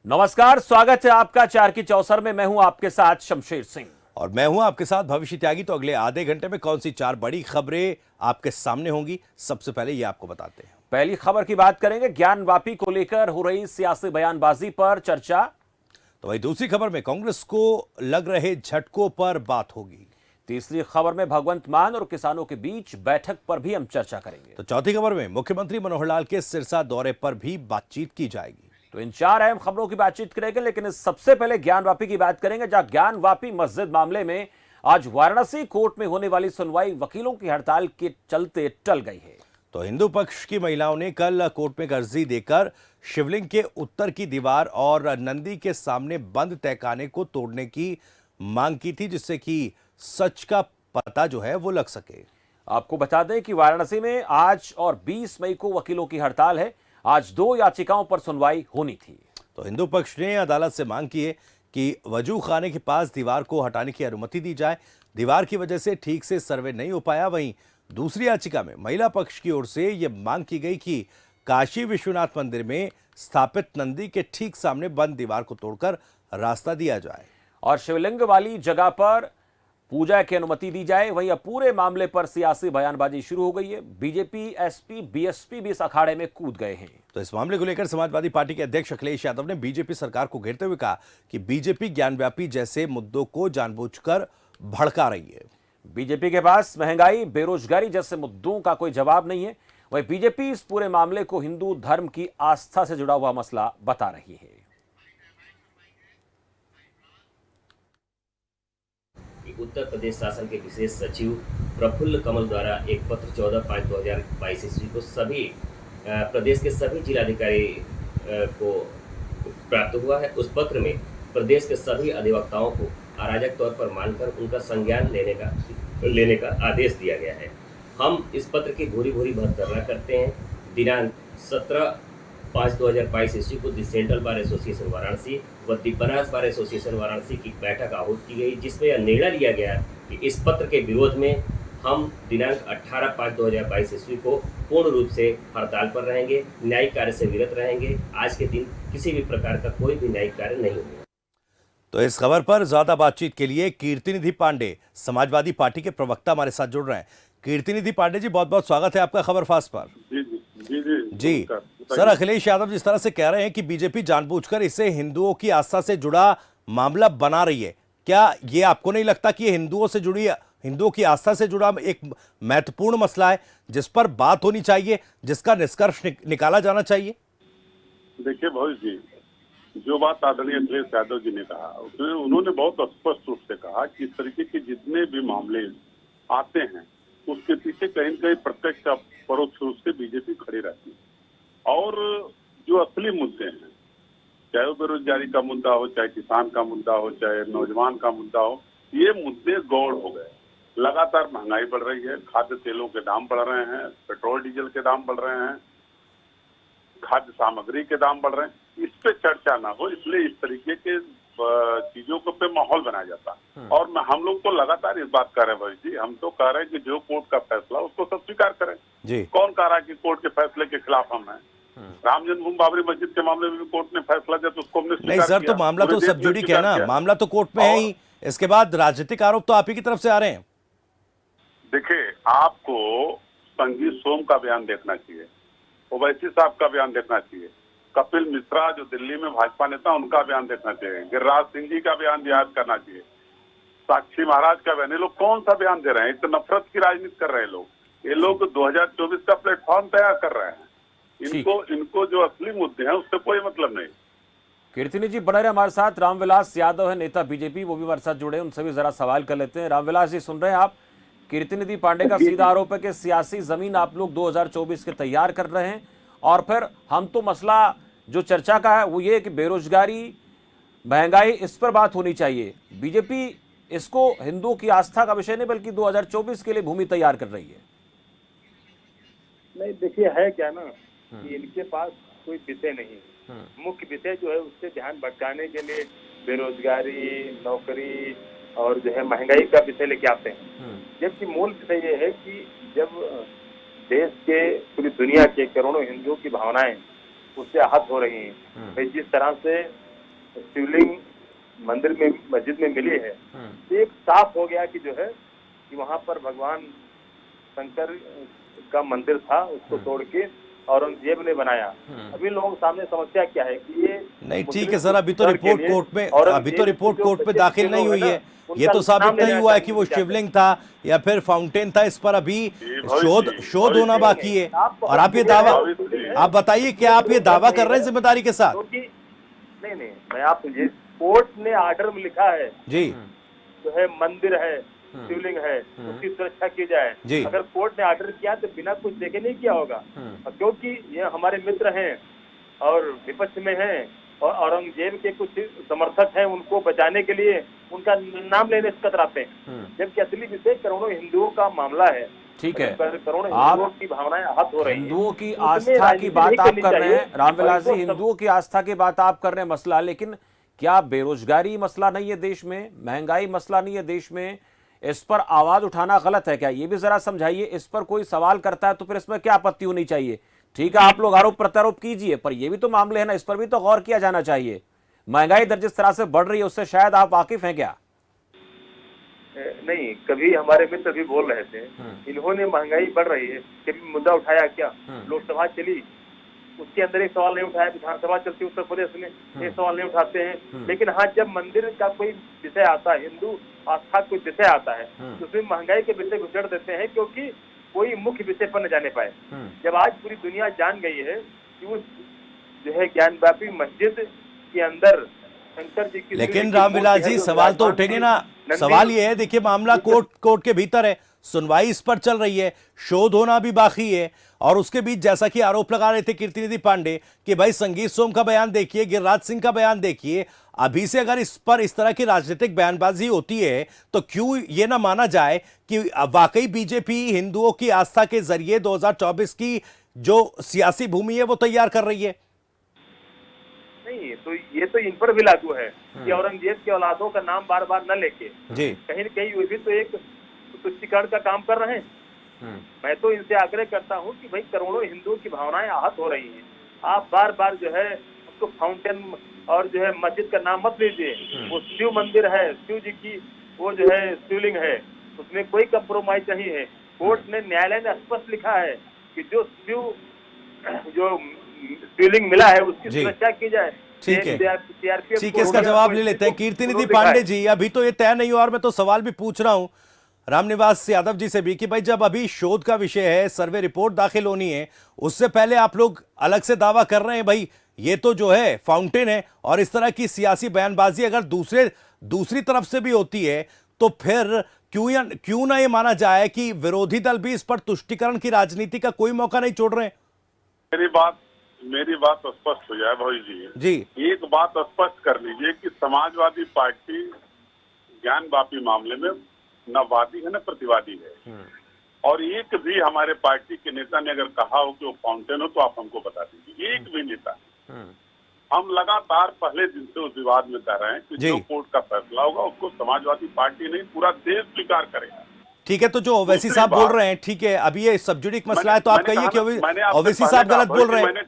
नमस्कार, स्वागत है आपका चार की चौसर में। मैं हूं आपके साथ शमशेर सिंह और मैं हूं आपके साथ भविष्य त्यागी। तो अगले आधे घंटे में कौन सी चार बड़ी खबरें आपके सामने होंगी, सबसे पहले ये आपको बताते हैं। पहली खबर की बात करेंगे, ज्ञानवापी को लेकर हो रही सियासी बयानबाजी पर चर्चा। तो वही दूसरी खबर में कांग्रेस को लग रहे झटकों पर बात होगी। तीसरी खबर में भगवंत मान और किसानों के बीच बैठक पर भी हम चर्चा करेंगे। तो चौथी खबर में मुख्यमंत्री मनोहर लाल के सिरसा दौरे पर भी बातचीत की जाएगी। तो इन चार अहम खबरों की बातचीत करेंगे, लेकिन इस सबसे पहले ज्ञानवापी की बात करेंगे, जहां ज्ञानवापी मस्जिद मामले में आज वाराणसी कोर्ट में होने वाली सुनवाई वकीलों की हड़ताल के चलते टल गई है। तो हिंदू पक्ष की महिलाओं ने कल कोर्ट में अर्जी देकर शिवलिंग के उत्तर की दीवार और नंदी के सामने बंद तहखाने को तोड़ने की मांग की थी, जिससे कि सच का पता जो है वो लग सके। आपको बता दें कि वाराणसी में आज और 20 मई को वकीलों की हड़ताल है। आज दो याचिकाओं पर सुनवाई होनी थी। तो हिंदू पक्ष ने अदालत से मांग की है कि वजू खाने के पास दीवार को हटाने की अनुमति दी जाए। दीवार की वजह से ठीक से सर्वे नहीं हो पाया। वहीं दूसरी याचिका में महिला पक्ष की ओर से यह मांग की गई कि काशी विश्वनाथ मंदिर में स्थापित नंदी के ठीक सामने बंद दीवार को तोड़कर रास्ता दिया जाए और शिवलिंग वाली जगह पर पूजा की अनुमति दी जाए। वहीं अब पूरे मामले पर सियासी बयानबाजी शुरू हो गई है। बीजेपी, एसपी, बीएसपी भी इस अखाड़े में कूद गए हैं। तो इस मामले को लेकर समाजवादी पार्टी के अध्यक्ष अखिलेश यादव ने बीजेपी सरकार को घेरते हुए कहा कि बीजेपी ज्ञानव्यापी जैसे मुद्दों को जानबूझकर भड़का रही है। बीजेपी के पास महंगाई, बेरोजगारी जैसे मुद्दों का कोई जवाब नहीं है। वहीं बीजेपी इस पूरे मामले को हिंदू धर्म की आस्था से जुड़ा हुआ मसला बता रही है। उत्तर प्रदेश शासन के विशेष सचिव प्रफुल्ल कमल द्वारा एक पत्र 14/5/2022 ईस्वी को सभी प्रदेश के सभी जिलाधिकारी को प्राप्त हुआ है। उस पत्र में प्रदेश के सभी अधिवक्ताओं को अराजक तौर पर मानकर उनका संज्ञान लेने का आदेश दिया गया है। हम इस पत्र की भूरी भर्त्सना करते हैं। दिनांक 17/5/2022 ईस्वी को the central bar association Varanasi व the Banaras bar association Varanasi की बैठक आहूत की गई, जिसमें यह निर्णय लिया गया कि इस पत्र के विरोध में हम दिनांक 18/5/2022 ईस्वी को पूर्ण रूप से हड़ताल पर रहेंगे, न्यायिक कार्य से विरत रहेंगे। आज के दिन किसी भी प्रकार का कोई भी न्यायिक कार्य नहीं होगा। तो इस खबर पर ज्यादा बातचीत के लिए कीर्तिनिधि पांडे, समाजवादी पार्टी के प्रवक्ता, हमारे साथ जुड़ रहे हैं। कीर्तिनिधि पांडे जी, बहुत बहुत स्वागत है आपका खबर फास्ट पर। जी सर, अखिलेश यादव जिस तरह से कह रहे हैं कि बीजेपी जानबूझकर इसे हिंदुओं की आस्था से जुड़ा मामला बना रही है, क्या ये आपको नहीं लगता कि ये हिंदुओं की आस्था से जुड़ा एक महत्वपूर्ण मसला है जिस पर बात होनी चाहिए, जिसका निष्कर्ष निकाला जाना चाहिए? देखिए भविष्य जी, जो बात आदरणीय अखिलेश यादव जी ने कहा उसमें उन्होंने बहुत स्पष्ट रूप से कहा कि इस तरीके के जितने भी मामले आते हैं उसके पीछे कहीं न कहीं प्रत्यक्ष परोक्ष रूप से बीजेपी खड़ी रहती है। और जो असली मुद्दे हैं, चाहे वो बेरोजगारी का मुद्दा हो, चाहे किसान का मुद्दा हो, चाहे नौजवान का मुद्दा हो, ये मुद्दे गौड़ हो गए। लगातार महंगाई बढ़ रही है, खाद्य तेलों के दाम बढ़ रहे हैं, पेट्रोल डीजल के दाम बढ़ रहे हैं, खाद्य सामग्री के दाम बढ़ रहे हैं। इस पे चर्चा ना हो, इसलिए इस तरीके के चीजों को पे माहौल बनाया जाता है। और हम लोग तो लगातार इस बात कर रहे हैं भाई जी, हम तो कह रहे हैं कि जो कोर्ट का फैसला उसको सब स्वीकार करें जी। कौन कह रहा है कि कोर्ट के फैसले के खिलाफ हम हैं? राम जन्मभूमि बाबरी मस्जिद के मामले में भी कोर्ट ने फैसला दिया तो उसको हमने नहीं सर, तो मामला तो सब जुड़ी है ना, मामला तो कोर्ट में है ही। इसके बाद राजनीतिक आरोप तो आप ही की तरफ से आ रहे हैं। देखिए, आपको संगीत सोम का बयान देखना चाहिए, ओवैसी साहब का बयान देखना चाहिए, कपिल मिश्रा जो दिल्ली में भाजपा नेता उनका बयान देखना चाहिए, गिरिराज सिंह जी का बयान याद करना चाहिए, साक्षी महाराज का बयान। ये लोग कौन सा बयान दे रहे हैं? तो नफरत की राजनीति कर रहे हैं लोग। ये लोग 2024 का प्लेटफॉर्म तैयार कर रहे हैं। इनको जो असली मुद्दे हैं उससे कोई मतलब नहीं। कीर्तिनी जी बने रहे हमारे साथ। रामविलास यादव है नेता बीजेपी, वो भी हमारे साथ जुड़े हैं, उनसे भी जरा सवाल कर लेते हैं। रामविलास जी, सुन रहे हैं आप? कीर्तिनिधि पांडे का सीधा आरोप है कि सियासी जमीन आप लोग 2024 के तैयार कर रहे हैं, और फिर हम तो मसला जो चर्चा का है वो ये है कि बेरोजगारी, महंगाई, इस पर बात होनी चाहिए। बीजेपी इसको हिंदुओं की आस्था का विषय नहीं बल्कि 2024 के लिए भूमि तैयार कर रही है। नहीं, देखिए है क्या ना कि इनके पास कोई विषय नहीं। मुख्य विषय जो है उससे ध्यान भटकाने के लिए बेरोजगारी, नौकरी और जो है महंगाई का विषय लेके आते हैं। जबकि मूल विषय ये है कि जब देश के, पूरी दुनिया के करोड़ों हिंदुओं की भावनाएं उससे आहत हो रही हैं, जिस तरह से शिवलिंग मंदिर में, मस्जिद में मिली है, एक साफ हो गया कि जो है कि वहाँ पर भगवान शंकर का मंदिर था, उसको तोड़ के औरंगजेब ने बनाया। अभी लोगों के सामने समस्या क्या है कि ये नहीं ठीक है सर, अभी तो रिपोर्ट कोर्ट में दाखिल नहीं हुई है, ये तो साबित नहीं हुआ है कि वो शिवलिंग था या फिर फाउंटेन था। इस पर अभी शोध होना बाकी है। और आप ये दावा, आप बताइए क्या आप ये दावा कर रहे हैं जिम्मेदारी के साथ? नहीं, मैं आप मुझे, कोर्ट ने ऑर्डर में लिखा है जी, जो है मंदिर है, शिवलिंग है, उसकी सुरक्षा की जाए। अगर कोर्ट ने ऑर्डर किया तो बिना कुछ देखे नहीं किया होगा, क्योंकि ये हमारे मित्र हैं और विपक्ष में हैं और औरंगजेब के कुछ समर्थक हैं, उनको बचाने के लिए उनका नाम लेने से कतराते हैं, जबकि असली विषय करोड़ों हिंदुओं का मामला है। ठीक है, करोड़ों आप हिंदुओं की भावनाएं आहत हो रही हैं। हिंदुओं की आस्था की बात आप कर रहे हैं रामविलास जी, हिंदुओं की आस्था की बात आप कर रहे हैं मसला, लेकिन क्या बेरोजगारी मसला नहीं है देश में, महंगाई मसला नहीं है देश में? इस पर आवाज उठाना गलत है क्या? ये भी जरा समझाइए। इस पर कोई सवाल करता है तो फिर इसमें क्या आपत्ति होनी चाहिए? ठीक है, आप लोग आरोप प्रत्यारोप कीजिए, पर ये भी तो मामले है ना, इस पर भी तो गौर किया जाना चाहिए। महंगाई दर जिस तरह से बढ़ रही है उससे शायद आप वाकिफ हैं क्या? नहीं, कभी हमारे मित्र भी बोल रहे थे, इन्होंने महंगाई बढ़ रही है कभी मुद्दा उठाया क्या? लोकसभा चली, उसके अंदर एक सवाल नहीं उठाया, विधानसभा चलती उत्तर प्रदेश में एक सवाल नहीं उठाते हैं। लेकिन हाँ, जब मंदिर का कोई विषय आता है, हिंदू आस्था कोई विषय आता है, तो उसमें महंगाई के विषय घुसड़ देते हैं, क्योंकि कोई मुख्य विषय पर न जाने पाए। जब आज पूरी दुनिया जान गई है कि उस जो है ज्ञानव्यापी मस्जिद के अंदर शंकर जी की, लेकिन रामविलास जी सवाल तो उठेंगे ना। सवाल ये है, देखिए मामला कोर्ट के भीतर है, सुनवाई इस पर चल रही है, शोध होना भी बाकी है, और उसके बीच जैसा कि आरोप लगा रहे थे कीर्तिनिधि पांडे कि भाई संगीत सोम का बयान देखिए, गिरिराज सिंह का बयान देखिए, अभी से अगर इस पर इस तरह की राजनीतिक बयानबाजी होती है तो क्यों ये ना माना जाए कि वाकई बीजेपी हिंदुओं की आस्था के जरिए 2024 की जो सियासी भूमि है वो तैयार कर रही है? नहीं, तो ये तो इन पर भी लागू है कि औरंगजेब के औलादों का नाम बार बार न लेके जी, कहीं न कहीं वो भी तो एक तुष्टीकरण का काम कर रहे हैं। मैं तो इनसे आग्रह करता हूं कि भाई करोड़ों हिंदुओं की भावनाएं आहत हो रही हैं, आप बार बार जो है उसको फाउंटेन और जो है मस्जिद का नाम मत लीजिए। वो शिव मंदिर है, शिव जी की वो जो है शिवलिंग है, उसमें कोई कंप्रोमाइज नहीं है। कोर्ट ने, न्यायालय ने स्पष्ट लिखा है कि जो शिवलिंग मिला है उसकी सुरक्षा की जाए। ठीक है, इसका जवाब ले लेते हैं कीर्तिनिधि पांडे जी। अभी तो ये तय नहीं हुआ और मैं तो सवाल भी पूछ रहा हूं रामनिवास यादव जी से भी कि भाई जब अभी शोध का विषय है, सर्वे रिपोर्ट दाखिल होनी है, उससे पहले आप लोग अलग से दावा कर रहे हैं भाई ये तो जो है फाउंटेन है, और इस तरह की सियासी बयानबाजी अगर दूसरी तरफ से भी होती है तो फिर क्यों ना ये माना जाए कि विरोधी दल भी इस पर तुष्टीकरण की राजनीति का कोई मौका नहीं छोड़ रहे हैं? मेरी बात स्पष्ट हो जाए भाई जी, एक बात स्पष्ट कर लीजिए कि समाजवादी पार्टी ज्ञानवापी मामले में न वादी है न प्रतिवादी है, और एक भी हमारे पार्टी के नेता ने अगर कहा हो कि वो फाउंटेन हो तो आप हमको बता दीजिए, एक भी नेता। हम लगातार पहले दिन से उस विवाद में कह रहे हैं कि जो कोर्ट का फैसला होगा उसको समाजवादी पार्टी नहीं पूरा देश स्वीकार करेगा। ठीक है, तो जो ओवैसी साहब बोल रहे हैं, ठीक है, अभी ये सब्जुडिक मसला है तो आप कहिए कि ओवैसी साहब गलत बोल रहे हैं।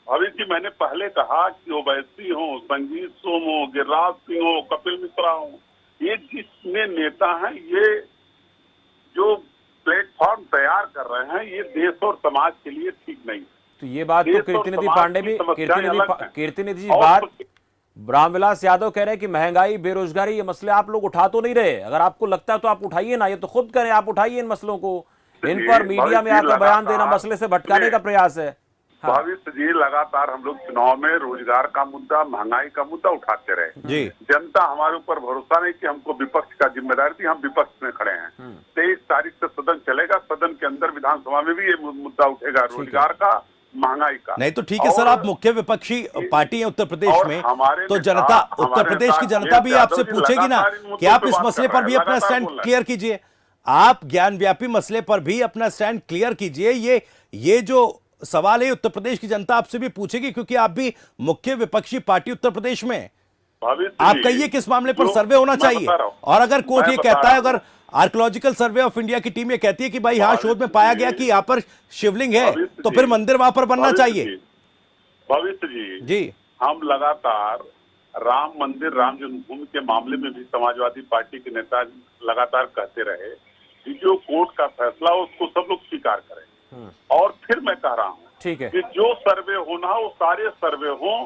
अभी जी मैंने पहले कहा कि ओवैसी हो, संगीत सोम हो, गिरिराज सिंह हो, कपिल मिश्रा हो, ये जितने नेता हैं, ये जो प्लेटफॉर्म तैयार कर रहे हैं, ये देश और समाज के लिए ठीक नहीं। तो ये बात तो कीर्तिनिधि पांडे भी, कीर्तिनिधि जी बात रामविलास यादव कह रहे हैं कि महंगाई, बेरोजगारी, ये मसले आप लोग उठा तो नहीं रहे। अगर आपको लगता है तो आप उठाइए ना, ये तो खुद करें, आप उठाइए इन मसलों को। इन पर मीडिया में आकर बयान देना मसले से भटकाने का प्रयास है। भविष्य जी लगातार हम लोग चुनाव में रोजगार का मुद्दा, महंगाई का मुद्दा उठाते रहे जी। जनता हमारे ऊपर भरोसा नहीं कि हमको विपक्ष का जिम्मेदारी थी, हम विपक्ष में खड़े हैं। 23 तारीख से सदन चलेगा, सदन के अंदर विधानसभा में भी ये मुद्दा उठेगा, रोजगार का, महंगाई का। नहीं तो ठीक है सर, आप मुख्य विपक्षी पार्टी है उत्तर प्रदेश में, तो जनता, उत्तर प्रदेश की जनता भी आपसे पूछेगी ना कि आप इस मसले पर भी अपना स्टैंड क्लियर कीजिए। आप ज्ञानव्यापी मसले पर भी अपना स्टैंड क्लियर कीजिए। ये जो सवाल है उत्तर प्रदेश की जनता आपसे भी पूछेगी, क्योंकि आप भी मुख्य विपक्षी पार्टी उत्तर प्रदेश में। आप कहिए किस मामले पर सर्वे होना चाहिए, और अगर कोर्ट ये कहता है, अगर आर्कियोलॉजिकल सर्वे ऑफ इंडिया की टीम ये कहती है कि भाई हाँ शोध में पाया गया कि यहाँ पर शिवलिंग है, तो फिर मंदिर वहां पर बनना चाहिए। भविष्य जी हम लगातार राम मंदिर, राम जन्मभूमि के मामले में भी समाजवादी पार्टी के नेता लगातार कहते रहे कि जो कोर्ट का फैसला हो उसको सब लोग स्वीकार करें। और फिर मैं कह रहा हूँ ठीक है कि जो सर्वे होना हो वो सारे सर्वे हों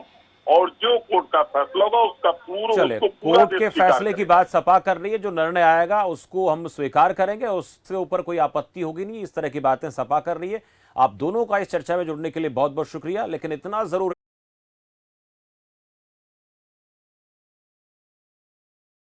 और जो कोर्ट का फैसला होगा उसका चले कोर्ट के फैसले की बात सपा कर रही है, जो निर्णय आएगा उसको हम स्वीकार करेंगे, उससे ऊपर कोई आपत्ति होगी नहीं, इस तरह की बातें सपा कर रही है। आप दोनों का इस चर्चा में जुड़ने के लिए बहुत बहुत शुक्रिया। लेकिन इतना जरूर